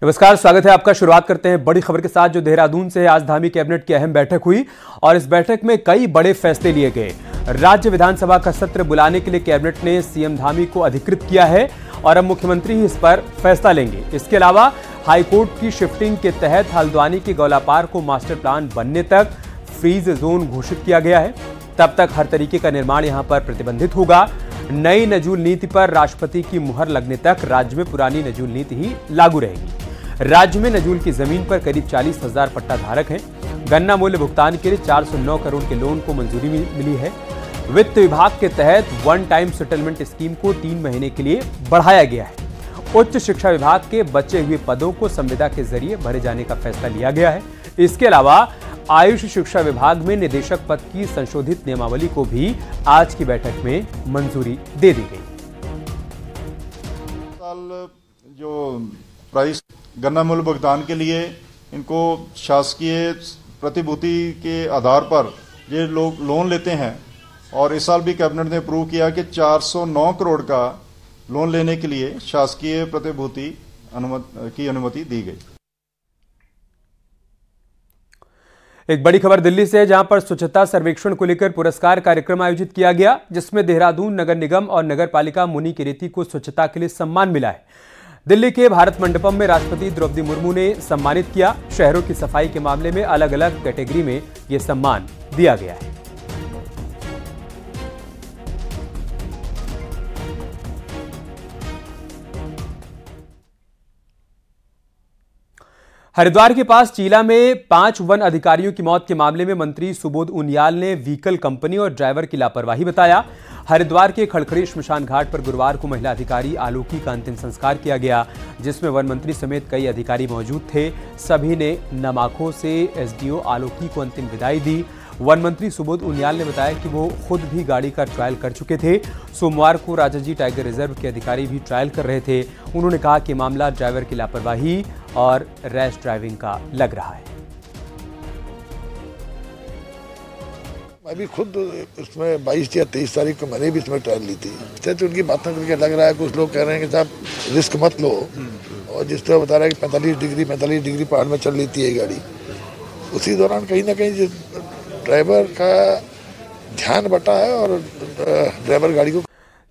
नमस्कार, स्वागत है आपका। शुरुआत करते हैं बड़ी खबर के साथ जो देहरादून से है। आज धामी कैबिनेट की अहम बैठक हुई और इस बैठक में कई बड़े फैसले लिए गए। राज्य विधानसभा का सत्र बुलाने के लिए कैबिनेट ने सीएम धामी को अधिकृत किया है और अब मुख्यमंत्री ही इस पर फैसला लेंगे। इसके अलावा हाईकोर्ट की शिफ्टिंग के तहत हल्द्वानी के गौलापार को मास्टर प्लान बनने तक फ्रीज जोन घोषित किया गया है। तब तक हर तरीके का निर्माण यहां पर प्रतिबंधित होगा। नई नजूल नीति पर राष्ट्रपति की मुहर लगने तक राज्य में पुरानी नजूल नीति ही लागू रहेगी। राज्य में नजूल की जमीन पर करीब 40,000 पट्टा धारक हैं। गन्ना मूल्य भुगतान के लिए 409 करोड़ के लोन को मंजूरी मिली है। वित्त विभाग के तहत वन टाइम सेटलमेंट स्कीम को 3 महीने के लिए बढ़ाया गया है। उच्च शिक्षा विभाग के बचे हुए पदों को संविदा के जरिए भरे जाने का फैसला लिया गया है। इसके अलावा आयुष शिक्षा विभाग में निदेशक पद की संशोधित नियमावली को भी आज की बैठक में मंजूरी दे दी गई। साल जो प्राइस गन्ना मूल्य भुगतान के लिए इनको शासकीय प्रतिभूति के आधार पर ये लोग लोन लेते हैं और इस साल भी कैबिनेट ने अप्रूव किया कि 409 करोड़ का लोन लेने के लिए शासकीय प्रतिभूति की अनुमति दी गई। एक बड़ी खबर दिल्ली से है, जहां पर स्वच्छता सर्वेक्षण को लेकर पुरस्कार कार्यक्रम आयोजित किया गया, जिसमें देहरादून नगर निगम और नगर पालिका मुनि किरेती को स्वच्छता के लिए सम्मान मिला है। दिल्ली के भारत मंडपम में राष्ट्रपति द्रौपदी मुर्मू ने सम्मानित किया। शहरों की सफाई के मामले में अलग अलग कैटेगरी में यह सम्मान दिया गया है। हरिद्वार के पास चीला में 5 वन अधिकारियों की मौत के मामले में मंत्री सुबोध उनियाल ने व्हीकल कंपनी और ड्राइवर की लापरवाही बताया। हरिद्वार के खड़खड़ी श्मशान घाट पर गुरुवार को महिला अधिकारी आलोकी का अंतिम संस्कार किया गया, जिसमें वन मंत्री समेत कई अधिकारी मौजूद थे। सभी ने नम आंखों से एसडीओ आलोकी को अंतिम विदाई दी। वन मंत्री सुबोध उनियाल ने बताया कि वो खुद भी गाड़ी का ट्रायल कर चुके थे। सोमवार को राजाजी टाइगर रिजर्व के अधिकारी भी ट्रायल कर रहे थे। उन्होंने कहा कि मामला ड्राइवर की लापरवाही और रैश ड्राइविंग का लग रहा है। मैं भी खुद इसमें 22 या 23 तारीख को मैंने भी इसमें ट्रायल ली थी। तो उनकी बातों करके लग रहा है, कुछ लोग कह रहे हैं कि साहब रिस्क मत लो, और जिस तरह बता रहा है कि 45 डिग्री पहाड़ में चल लेती है गाड़ी। उसी दौरान कहीं ना कहीं ड्राइवर का ध्यान बटा है और ड्राइवर गाड़ी को।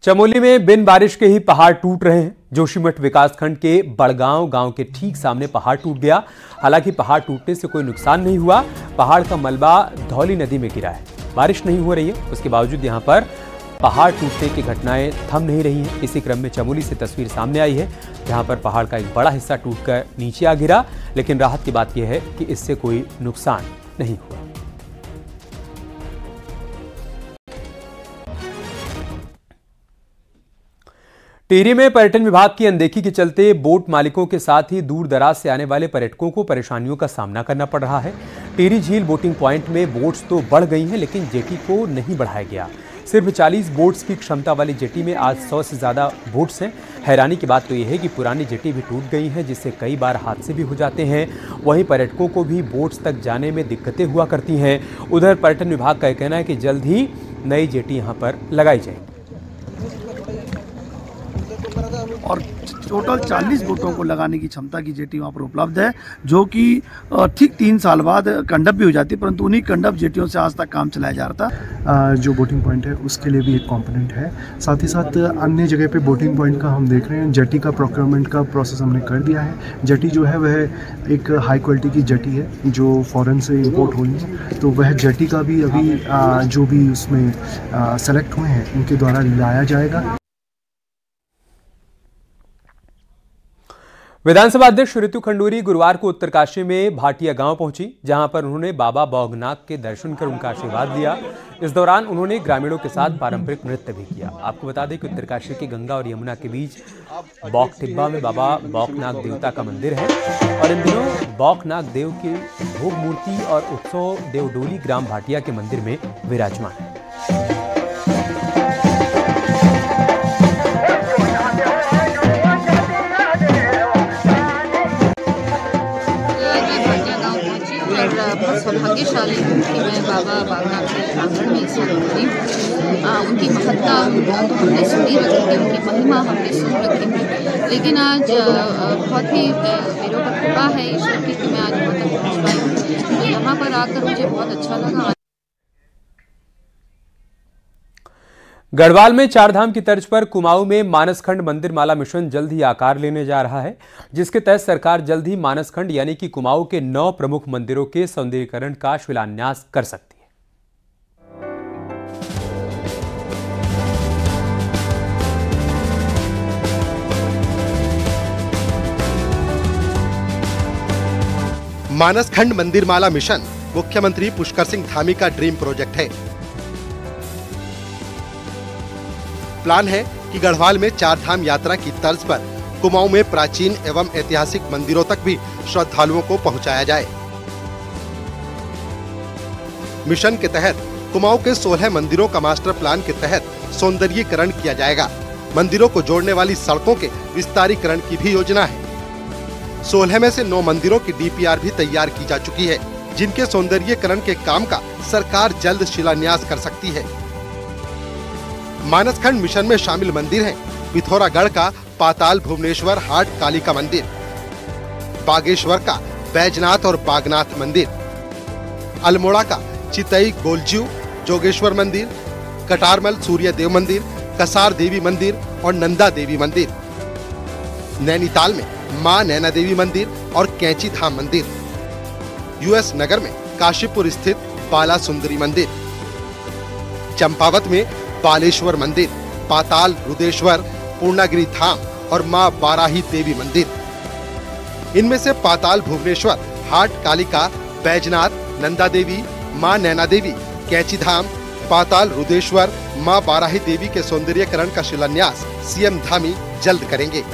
चमोली में बिन बारिश के ही पहाड़ टूट रहे हैं। जोशीमठ विकासखंड के बड़गांव गांव के ठीक सामने पहाड़ टूट गया। हालांकि पहाड़ टूटने से कोई नुकसान नहीं हुआ। पहाड़ का मलबा धौली नदी में गिरा है। बारिश नहीं हो रही है, उसके बावजूद यहां पर पहाड़ टूटने की घटनाएं थम नहीं रही हैं। इसी क्रम में चमोली से तस्वीर सामने आई है, जहां पर पहाड़ का एक बड़ा हिस्सा टूटकर नीचे आ गिरा। लेकिन राहत की बात यह है कि इससे कोई नुकसान नहीं हुआ। टिहरी में पर्यटन विभाग की अनदेखी के चलते बोट मालिकों के साथ ही दूर दराज से आने वाले पर्यटकों को परेशानियों का सामना करना पड़ रहा है। टिहरी झील बोटिंग पॉइंट में बोट्स तो बढ़ गई हैं, लेकिन जेटी को नहीं बढ़ाया गया। सिर्फ 40 बोट्स की क्षमता वाली जेटी में आज 100 से ज्यादा बोट्स हैं। हैरानी की बात तो यह है कि पुरानी जेटी भी टूट गई हैं, जिससे कई बार हादसे भी हो जाते हैं। वहीं पर्यटकों को भी बोट्स तक जाने में दिक्कतें हुआ करती हैं। उधर पर्यटन विभाग का कहना है कि जल्द ही नई जेटी यहां पर लगाई जाएगी। और टोटल 40 बोटों को लगाने की क्षमता की जेटी वहाँ पर उपलब्ध है, जो कि ठीक 3 साल बाद कंडप भी हो जाती है, परंतु उन्हीं कंडप जेटियों से आज तक काम चलाया जा रहा था। जो बोटिंग पॉइंट है उसके लिए भी एक कंपोनेंट है। साथ ही साथ अन्य जगह पे बोटिंग पॉइंट का हम देख रहे हैं, जेटी का प्रोक्योरमेंट का प्रोसेस हमने कर दिया है। जेटी जो है वह एक हाई क्वालिटी की जेटी है जो फॉरेन से इंपोर्ट हुई है, तो वह जेटी का भी अभी जो भी उसमें सेलेक्ट हुए हैं उनके द्वारा लाया जाएगा। विधानसभा अध्यक्ष ऋतु खंडूरी गुरुवार को उत्तरकाशी में भाटिया गांव पहुंची, जहां पर उन्होंने बाबा बौगनाथ के दर्शन कर उनका आशीर्वाद लिया। इस दौरान उन्होंने ग्रामीणों के साथ पारंपरिक नृत्य भी किया। आपको बता दें कि उत्तरकाशी के गंगा और यमुना के बीच बौक टिब्बा में बाबा बौकनाथ देवता का मंदिर है और इन दिनों बौकनाथ देव की भोग मूर्ति और उत्सव देवडोली ग्राम भाटिया के मंदिर में विराजमान है। सौभाग्यशाली हूँ कि मैं बाबा बागनाथ के प्रांगण में इस वक्त खड़ी हूँ। उनकी महत्ता तो हमने सुनी रखी है, उनकी महिमा हमने सुन रखी है, लेकिन आज बहुत ही मेरे ऊपर कृपा है ईश्वर की कि मैं आज यहाँ तक पहुँच पाई हूँ। यहाँ पर आकर मुझे बहुत अच्छा लगा। गढ़वाल में चारधाम की तर्ज पर कुमाऊं में मानसखंड मंदिर माला मिशन जल्द ही आकार लेने जा रहा है, जिसके तहत सरकार जल्द ही मानसखंड यानी कि कुमाऊं के 9 प्रमुख मंदिरों के सौंदर्यीकरण का शिलान्यास कर सकती है। मानसखंड मंदिर माला मिशन मुख्यमंत्री पुष्कर सिंह धामी का ड्रीम प्रोजेक्ट है। प्लान है कि गढ़वाल में चारधाम यात्रा की तर्ज पर कुमाऊं में प्राचीन एवं ऐतिहासिक मंदिरों तक भी श्रद्धालुओं को पहुंचाया जाए। मिशन के तहत कुमाऊं के 16 मंदिरों का मास्टर प्लान के तहत सौंदर्यीकरण किया जाएगा। मंदिरों को जोड़ने वाली सड़कों के विस्तारीकरण की भी योजना है। 16 में से 9 मंदिरों की डीपीआर भी तैयार की जा चुकी है, जिनके सौंदर्यीकरण के काम का सरकार जल्द शिलान्यास कर सकती है। मानसखंड मिशन में शामिल मंदिर हैं पिथौरागढ़ का पाताल भुवनेश्वर हाट कालिका मंदिर, बागेश्वर का बैजनाथ और बागनाथ मंदिर, अल्मोड़ा का चितई गोलज्यू जोगेश्वर मंदिर, कटारमल सूर्य देव मंदिर, कसार देवी मंदिर और नंदा देवी मंदिर, नैनीताल में मां नैना देवी मंदिर और कैंची धाम मंदिर, यूएस नगर में काशीपुर स्थित बाला सुंदरी मंदिर, चंपावत में बालेश्वर मंदिर, पाताल रुद्रेश्वर, पूर्णागिरी धाम और मां बाराही देवी मंदिर। इनमें से पाताल भुवनेश्वर हाट कालिका, बैजनाथ, नंदा देवी, मां नैना देवी, कैंची धाम, पाताल रुद्रेश्वर, मां बाराही देवी के सौंदर्यीकरण का शिलान्यास सीएम धामी जल्द करेंगे।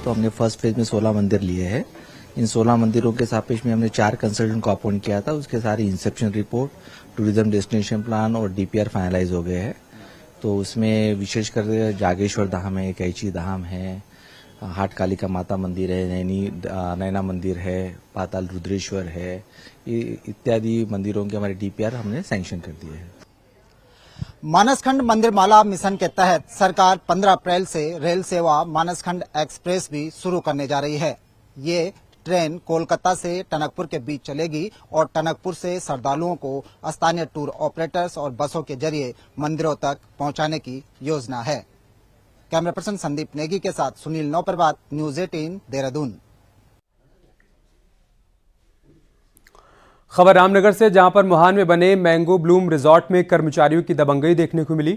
तो हमने फर्स्ट फेज में 16 मंदिर लिए हैं। इन 16 मंदिरों के सापेक्ष में हमने 4 कंसल्टेंट को अपॉइंट किया था। उसके सारी Inception report, tourism destination plan और डीपीआर फाइनलाइज हो गए हैं। तो उसमें विशेषकर जागेश्वर धाम है, कैची धाम है, हाट कालिका माता मंदिर है, नैना मंदिर है, पाताल रुद्रेश्वर है, इत्यादि मंदिरों के हमारे डीपीआर हमने सैंक्शन कर दिए हैं। मानसखंड मंदिर माला मिशन के तहत सरकार 15 अप्रैल से रेल सेवा मानसखंड एक्सप्रेस भी शुरू करने जा रही है। ये ट्रेन कोलकाता से टनकपुर के बीच चलेगी और टनकपुर से श्रद्धालुओं को स्थानीय टूर ऑपरेटर्स और बसों के जरिए मंदिरों तक पहुंचाने की योजना है। कैमरा पर्सन संदीप नेगी के साथ सुनील नौपरवात, न्यूज 18 देहरादून। खबर रामनगर से, जहां पर मुहान में बने मैंगो ब्लूम रिजॉर्ट में कर्मचारियों की दबंगई देखने को मिली।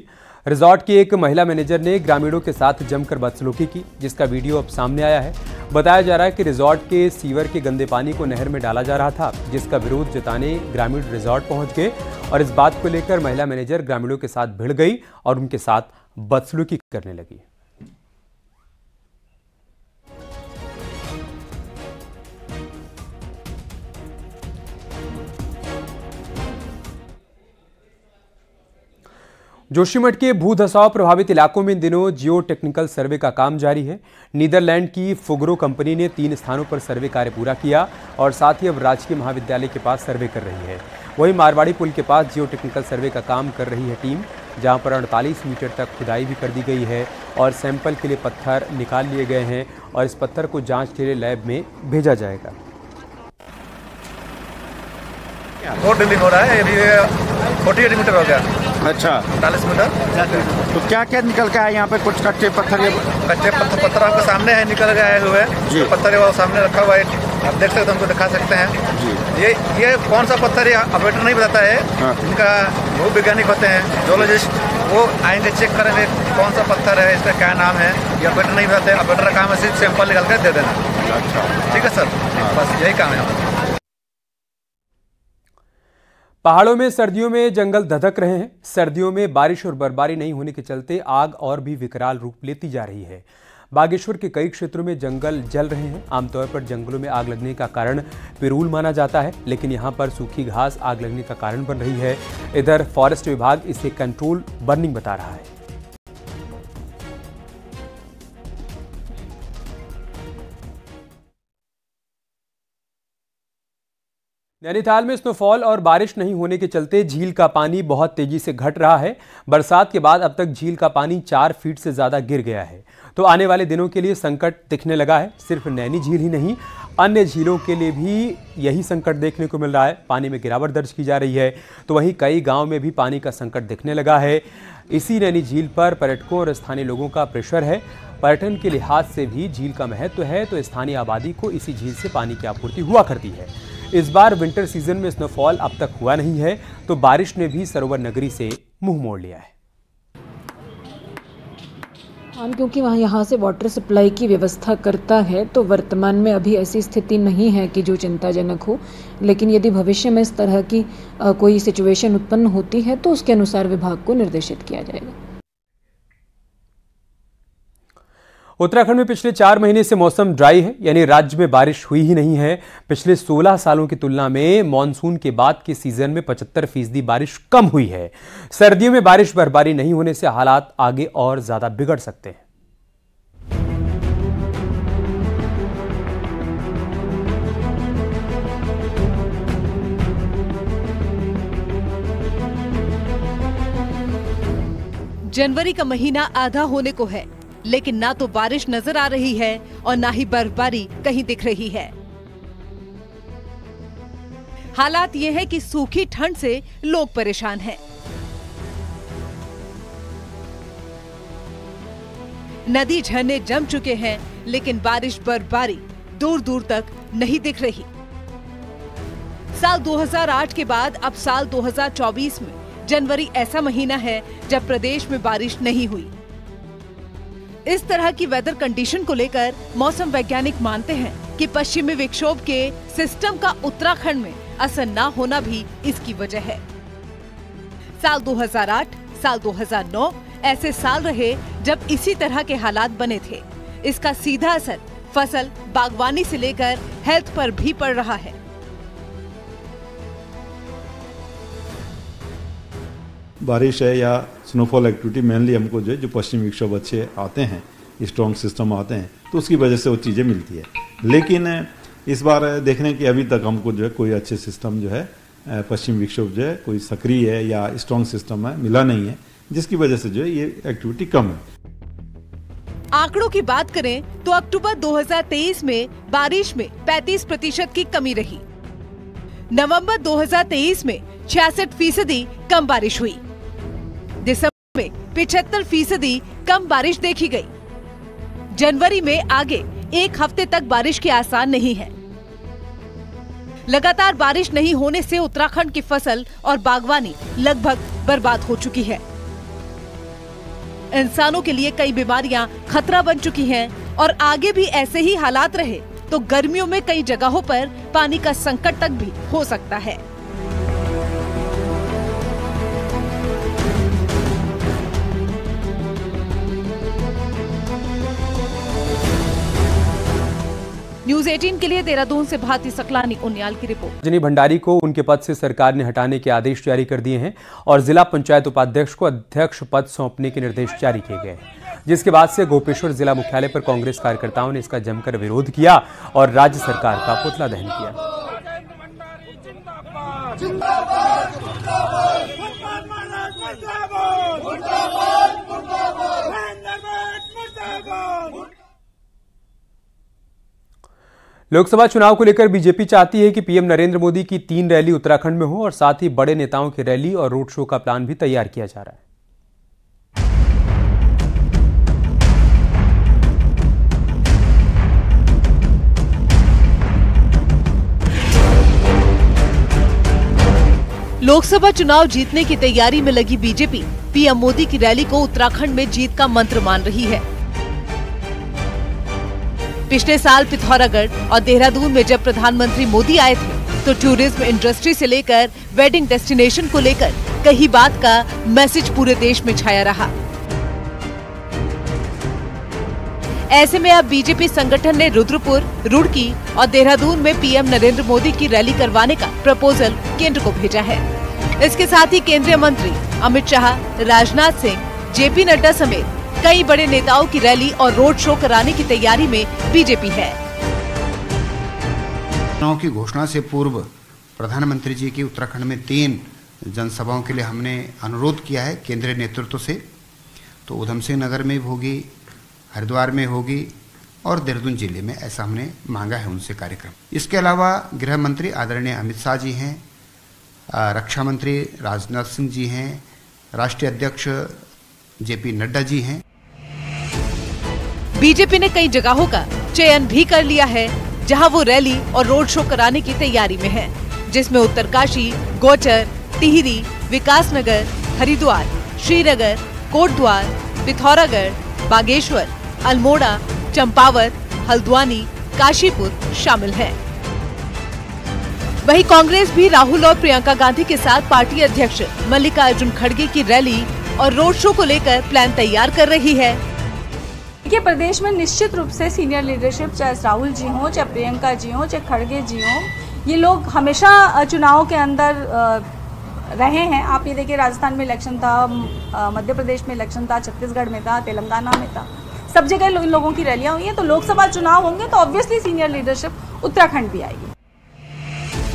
रिजॉर्ट की एक महिला मैनेजर ने ग्रामीणों के साथ जमकर बदसलूकी की, जिसका वीडियो अब सामने आया है। बताया जा रहा है कि रिजॉर्ट के सीवर के गंदे पानी को नहर में डाला जा रहा था, जिसका विरोध जताने ग्रामीण रिजॉर्ट पहुंच गए और इस बात को लेकर महिला मैनेजर ग्रामीणों के साथ भिड़ गई और उनके साथ बदसलूकी करने लगी। जोशीमठ के भू धसाव प्रभावित इलाकों में इन दिनों जियो टेक्निकल सर्वे का काम जारी है। नीदरलैंड की फुगरो कंपनी ने 3 स्थानों पर सर्वे कार्य पूरा किया और साथ ही अब राजकीय महाविद्यालय के पास सर्वे कर रही है। वहीं मारवाड़ी पुल के पास जियो टेक्निकल सर्वे का काम कर रही है टीम, जहां पर 48 मीटर तक खुदाई भी कर दी गई है और सैंपल के लिए पत्थर निकाल लिए गए हैं और इस पत्थर को जाँच के लिए लैब में भेजा जाएगा। बहुत ड्रिलिंग हो रहा है, अभी 48 मीटर हो गया। अच्छा, 40 मीटर। तो क्या क्या निकल के आए यहाँ पे? कुछ कच्चे पत्थर पत्थर आपके सामने है, निकल के आए हुए जी। तो पत्थर वो सामने रखा हुआ है, आप देख सकते हैं, हमको दिखा सकते हैं जी। ये कौन सा पत्थर है ऑपरेटर नहीं बताता है। हाँ। इनका भू वैज्ञानिक होते हैं, जोलॉजिस्ट, वो आएंगे चेक करेंगे कौन सा पत्थर है, इसका क्या नाम है, ये ऑपरेटर नहीं बताते। ऑपरेटर का काम है सिर्फ सैंपल निकाल कर दे देना। अच्छा, ठीक है सर। हाँ। बस यही काम है। पहाड़ों में सर्दियों में जंगल धधक रहे हैं। सर्दियों में बारिश और बर्फबारी नहीं होने के चलते आग और भी विकराल रूप लेती जा रही है। बागेश्वर के कई क्षेत्रों में जंगल जल रहे हैं। आमतौर पर जंगलों में आग लगने का कारण पिरूल माना जाता है, लेकिन यहां पर सूखी घास आग लगने का कारण बन रही है। इधर फॉरेस्ट विभाग इसे कंट्रोल बर्निंग बता रहा है। नैनीताल में स्नोफॉल और बारिश नहीं होने के चलते झील का पानी बहुत तेजी से घट रहा है। बरसात के बाद अब तक झील का पानी 4 फीट से ज्यादा गिर गया है, तो आने वाले दिनों के लिए संकट दिखने लगा है। सिर्फ नैनी झील ही नहीं, अन्य झीलों के लिए भी यही संकट देखने को मिल रहा है। पानी में गिरावट दर्ज की जा रही है, तो वहीं कई गाँव में भी पानी का संकट दिखने लगा है। इसी नैनी झील पर पर्यटकों और स्थानीय लोगों का प्रेशर है। पर्यटन के लिहाज से भी झील का महत्व है, तो स्थानीय आबादी को इसी झील से पानी की आपूर्ति हुआ करती है। इस बार विंटर सीजन में स्नोफॉल अब तक हुआ नहीं है, तो बारिश ने भी सरोवर नगरी से मुंह मोड़ लिया है। क्योंकि वहाँ यहाँ से वाटर सप्लाई की व्यवस्था करता है, तो वर्तमान में अभी ऐसी स्थिति नहीं है कि जो चिंताजनक हो। लेकिन यदि भविष्य में इस तरह की कोई सिचुएशन उत्पन्न होती है, तो उसके अनुसार विभाग को निर्देशित किया जाएगा। उत्तराखंड में पिछले 4 महीने से मौसम ड्राई है, यानी राज्य में बारिश हुई ही नहीं है। पिछले 16 सालों की तुलना में मानसून के बाद के सीजन में 75% बारिश कम हुई है। सर्दियों में बारिश बर्फबारी नहीं होने से हालात आगे और ज्यादा बिगड़ सकते हैं। जनवरी का महीना आधा होने को है, लेकिन ना तो बारिश नजर आ रही है और ना ही बर्फबारी कहीं दिख रही है। हालात ये है कि सूखी ठंड से लोग परेशान हैं। नदी झरने जम चुके हैं, लेकिन बारिश बर्फबारी दूर दूर तक नहीं दिख रही। साल 2008 के बाद अब साल 2024 में जनवरी ऐसा महीना है जब प्रदेश में बारिश नहीं हुई। इस तरह की वेदर कंडीशन को लेकर मौसम वैज्ञानिक मानते हैं कि पश्चिमी विक्षोभ के सिस्टम का उत्तराखंड में असर न होना भी इसकी वजह है। साल 2008, साल 2009 ऐसे साल रहे जब इसी तरह के हालात बने थे। इसका सीधा असर फसल, बागवानी से लेकर हेल्थ पर भी पड़ रहा है। बारिश है या स्नोफॉल एक्टिविटी मेनली हमको जो पश्चिमी विक्षोभ अच्छे आते हैं, स्ट्रॉन्ग सिस्टम आते हैं, तो उसकी वजह से वो चीज़ें मिलती है। लेकिन इस बार देखने की अभी तक हमको जो है कोई अच्छे सिस्टम जो है पश्चिमी विक्षोभ जो है कोई सक्रिय है या स्ट्रॉन्ग सिस्टम है मिला नहीं है, जिसकी वजह से जो है ये एक्टिविटी कम है। आंकड़ों की बात करें तो अक्टूबर 2023 में बारिश में 35% की कमी रही। नवंबर 2023 में 66% कम बारिश हुई। दिसंबर में 75% कम बारिश देखी गई। जनवरी में आगे एक हफ्ते तक बारिश के आसार नहीं है। लगातार बारिश नहीं होने से उत्तराखंड की फसल और बागवानी लगभग बर्बाद हो चुकी है। इंसानों के लिए कई बीमारियां खतरा बन चुकी हैं और आगे भी ऐसे ही हालात रहे तो गर्मियों में कई जगहों पर पानी का संकट तक भी हो सकता है। न्यूज़ 18 के लिए देहरादून से भारती सकलानी उनियाल की रिपोर्ट। रजनी भंडारी को उनके पद से सरकार ने हटाने के आदेश जारी कर दिए हैं और जिला पंचायत उपाध्यक्ष को अध्यक्ष पद सौंपने के निर्देश जारी किए गए हैं, जिसके बाद से गोपेश्वर जिला मुख्यालय पर कांग्रेस कार्यकर्ताओं ने इसका जमकर विरोध किया और राज्य सरकार का पुतला दहन किया। लोकसभा चुनाव को लेकर बीजेपी चाहती है कि पीएम नरेंद्र मोदी की 3 रैली उत्तराखंड में हो और साथ ही बड़े नेताओं की रैली और रोड शो का प्लान भी तैयार किया जा रहा है। लोकसभा चुनाव जीतने की तैयारी में लगी बीजेपी पीएम मोदी की रैली को उत्तराखंड में जीत का मंत्र मान रही है। पिछले साल पिथौरागढ़ और देहरादून में जब प्रधानमंत्री मोदी आए थे तो टूरिज्म इंडस्ट्री से लेकर वेडिंग डेस्टिनेशन को लेकर कई बात का मैसेज पूरे देश में छाया रहा। ऐसे में अब बीजेपी संगठन ने रुद्रपुर, रुड़की और देहरादून में पीएम नरेंद्र मोदी की रैली करवाने का प्रपोजल केंद्र को भेजा है। इसके साथ ही केंद्रीय मंत्री अमित शाह, राजनाथ सिंह, जेपी नड्डा समेत कई बड़े नेताओं की रैली और रोड शो कराने की तैयारी में बीजेपी है। चुनाव की घोषणा से पूर्व प्रधानमंत्री जी की उत्तराखंड में 3 जनसभाओं के लिए हमने अनुरोध किया है केंद्रीय नेतृत्व से। तो उधम सिंह नगर में भी होगी, हरिद्वार में होगी और देहरादून जिले में, ऐसा हमने मांगा है उनसे कार्यक्रम। इसके अलावा गृह मंत्री आदरणीय अमित शाह जी हैं, रक्षा मंत्री राजनाथ सिंह जी हैं, राष्ट्रीय अध्यक्ष जेपी नड्डा जी हैं। बीजेपी ने कई जगहों का चयन भी कर लिया है जहां वो रैली और रोड शो कराने की तैयारी में है, जिसमें उत्तरकाशी, गौचर, टिहरी, विकासनगर, हरिद्वार, श्रीनगर, कोटद्वार, पिथौरागढ़, बागेश्वर, अल्मोड़ा, चंपावत, हल्द्वानी, काशीपुर शामिल हैं। वहीं कांग्रेस भी राहुल और प्रियंका गांधी के साथ पार्टी अध्यक्ष मल्लिकार्जुन खड़गे की रैली और रोड शो को लेकर प्लान तैयार कर रही है। देखिए, प्रदेश में निश्चित रूप से सीनियर लीडरशिप, चाहे राहुल जी हों, चाहे प्रियंका जी हों, चाहे खड़गे जी हों, ये लोग हमेशा चुनाव के अंदर रहे हैं। आप ये देखिए, राजस्थान में इलेक्शन था, मध्य प्रदेश में इलेक्शन था, छत्तीसगढ़ में था, तेलंगाना में था, सब जगह इन लोगों की रैलियां हुई हैं। तो लोकसभा चुनाव होंगे तो ऑब्वियसली सीनियर लीडरशिप उत्तराखंड भी आएगी।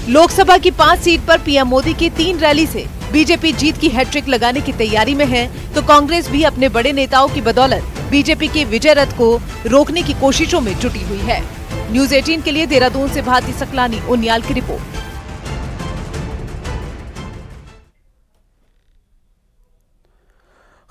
लोकसभा की 5 सीट पर पीएम मोदी की 3 रैली से बीजेपी जीत की हैट्रिक लगाने की तैयारी में है, तो कांग्रेस भी अपने बड़े नेताओं की बदौलत बीजेपी के विजय रथ को रोकने की कोशिशों में जुटी हुई है। न्यूज 18 के लिए देहरादून से भारती सकलानी उनियाल की रिपोर्ट।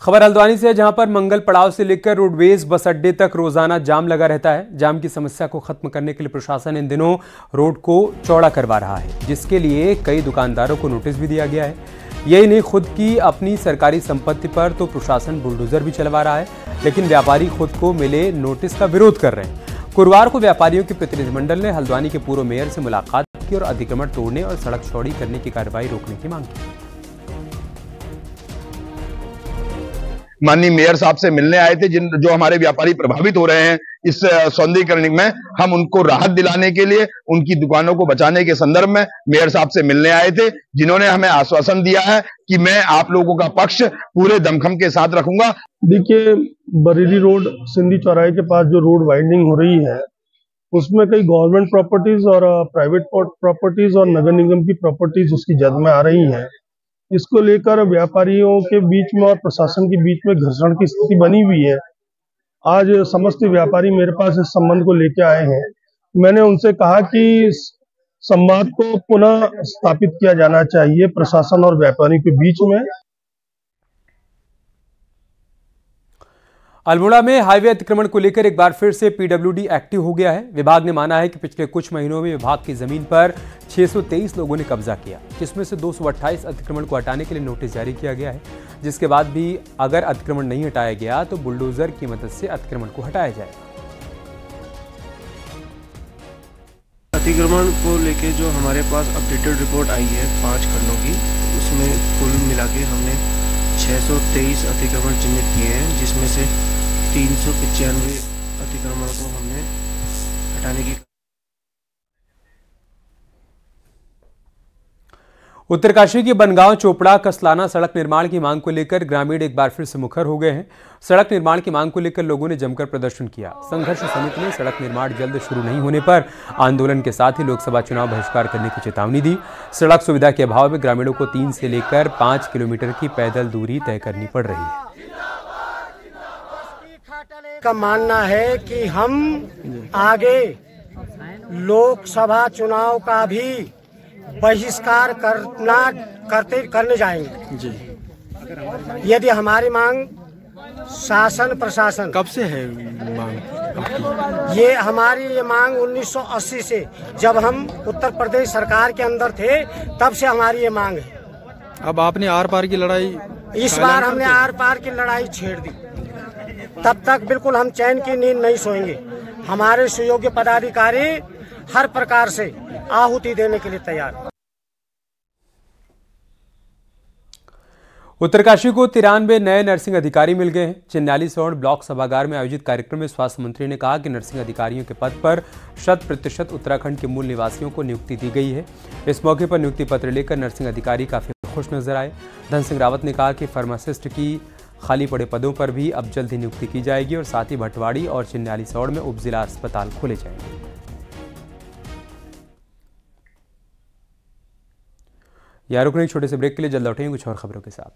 खबर हल्द्वानी से, जहां पर मंगल पड़ाव से लेकर रोडवेज बस अड्डे तक रोजाना जाम लगा रहता है। जाम की समस्या को खत्म करने के लिए प्रशासन इन दिनों रोड को चौड़ा करवा रहा है, जिसके लिए कई दुकानदारों को नोटिस भी दिया गया है। यही नहीं, खुद की अपनी सरकारी संपत्ति पर तो प्रशासन बुलडोजर भी चलवा रहा है, लेकिन व्यापारी खुद को मिले नोटिस का विरोध कर रहे हैं। गुरुवार को व्यापारियों के प्रतिनिधिमंडल ने हल्द्वानी के पूर्व मेयर से मुलाकात की और अतिक्रमण तोड़ने और सड़क चौड़ी करने की कार्रवाई रोकने की मांग की। माननीय मेयर साहब से मिलने आए थे, जो हमारे व्यापारी प्रभावित हो रहे हैं इस सौंदर्यीकरण में। हम उनको राहत दिलाने के लिए, उनकी दुकानों को बचाने के संदर्भ में मेयर साहब से मिलने आए थे, जिन्होंने हमें आश्वासन दिया है कि मैं आप लोगों का पक्ष पूरे दमखम के साथ रखूंगा। देखिए, बरेली रोड सिंधी चौराहे के पास जो रोड वाइंडिंग हो रही है, उसमें कई गवर्नमेंट प्रॉपर्टीज और प्राइवेट प्रॉपर्टीज और नगर निगम की प्रॉपर्टीज उसकी जद में आ रही है। इसको लेकर व्यापारियों के बीच में और प्रशासन के बीच में घर्षण की स्थिति बनी हुई है। आज समस्त व्यापारी मेरे पास इस संबंध को लेकर आए हैं। मैंने उनसे कहा कि संवाद को पुनः स्थापित किया जाना चाहिए प्रशासन और व्यापारी के बीच में। अल्मोड़ा में हाईवे अतिक्रमण को लेकर एक बार फिर से पीडब्ल्यूडी एक्टिव हो गया है। विभाग ने माना है कि पिछले कुछ महीनों में विभाग की जमीन पर 623 लोगों ने कब्जा किया, जिसमें से 228 अतिक्रमण को हटाने के लिए नोटिस जारी किया गया है, जिसके बाद भी अगर अतिक्रमण नहीं हटाया गया तो बुलडोजर की मदद से अतिक्रमण को हटाया जाएगा। अतिक्रमण को लेकर जो हमारे पास अपडेटेड रिपोर्ट आई है 5 खंडों की, उसमें कुल मिला के हमने 623 अतिक्रमण चिन्हित किए हैं, जिसमें से 395 अतिक्रमण को हमने हटाने की। उत्तरकाशी की बनगांव चोपड़ा कसलाना सड़क निर्माण की मांग को लेकर ग्रामीण एक बार फिर से मुखर हो गए हैं। सड़क निर्माण की मांग को लेकर लोगों ने जमकर प्रदर्शन किया। संघर्ष समिति ने सड़क निर्माण जल्द शुरू नहीं होने पर आंदोलन के साथ ही लोकसभा चुनाव बहिष्कार करने की चेतावनी दी। सड़क सुविधा के अभाव में ग्रामीणों को 3 से लेकर 5 किलोमीटर की पैदल दूरी तय करनी पड़ रही है। का मानना है कि हम आगे लोकसभा चुनाव का भी बहिष्कार करने जाएंगे जी। यदि हमारी मांग शासन प्रशासन कब से है मांग? ये मांग 1980 से, जब हम उत्तर प्रदेश सरकार के अंदर थे तब से हमारी ये मांग है। अब आपने आर पार की लड़ाई, इस बार हमने आर पार की लड़ाई छेड़ दी। तब तक बिल्कुल हम चैन की नींद नहीं सोएंगे। हमारे सुयोग्य पदाधिकारी हर प्रकार से आहुति देने के लिए तैयार। उत्तरकाशी को 93 नए नर्सिंग अधिकारी मिल गए हैं। चिन्याली सौड़ ब्लॉक सभागार में आयोजित कार्यक्रम में स्वास्थ्य मंत्री ने कहा कि नर्सिंग अधिकारियों के पद पर 100% उत्तराखंड के मूल निवासियों को नियुक्ति दी गई है। इस मौके पर नियुक्ति पत्र लेकर नर्सिंग अधिकारी काफी खुश नजर आए। धन सिंह रावत ने कहा कि फार्मासिस्ट की खाली पड़े पदों पर भी अब जल्द ही नियुक्ति की जाएगी और साथ ही भटवाड़ी और चिन्याली सौड़ में उप जिला अस्पताल खोले जाएंगे। यहाँ रुक रहे छोटे से ब्रेक के लिए, जल्द लौटेंगे कुछ और खबरों के साथ।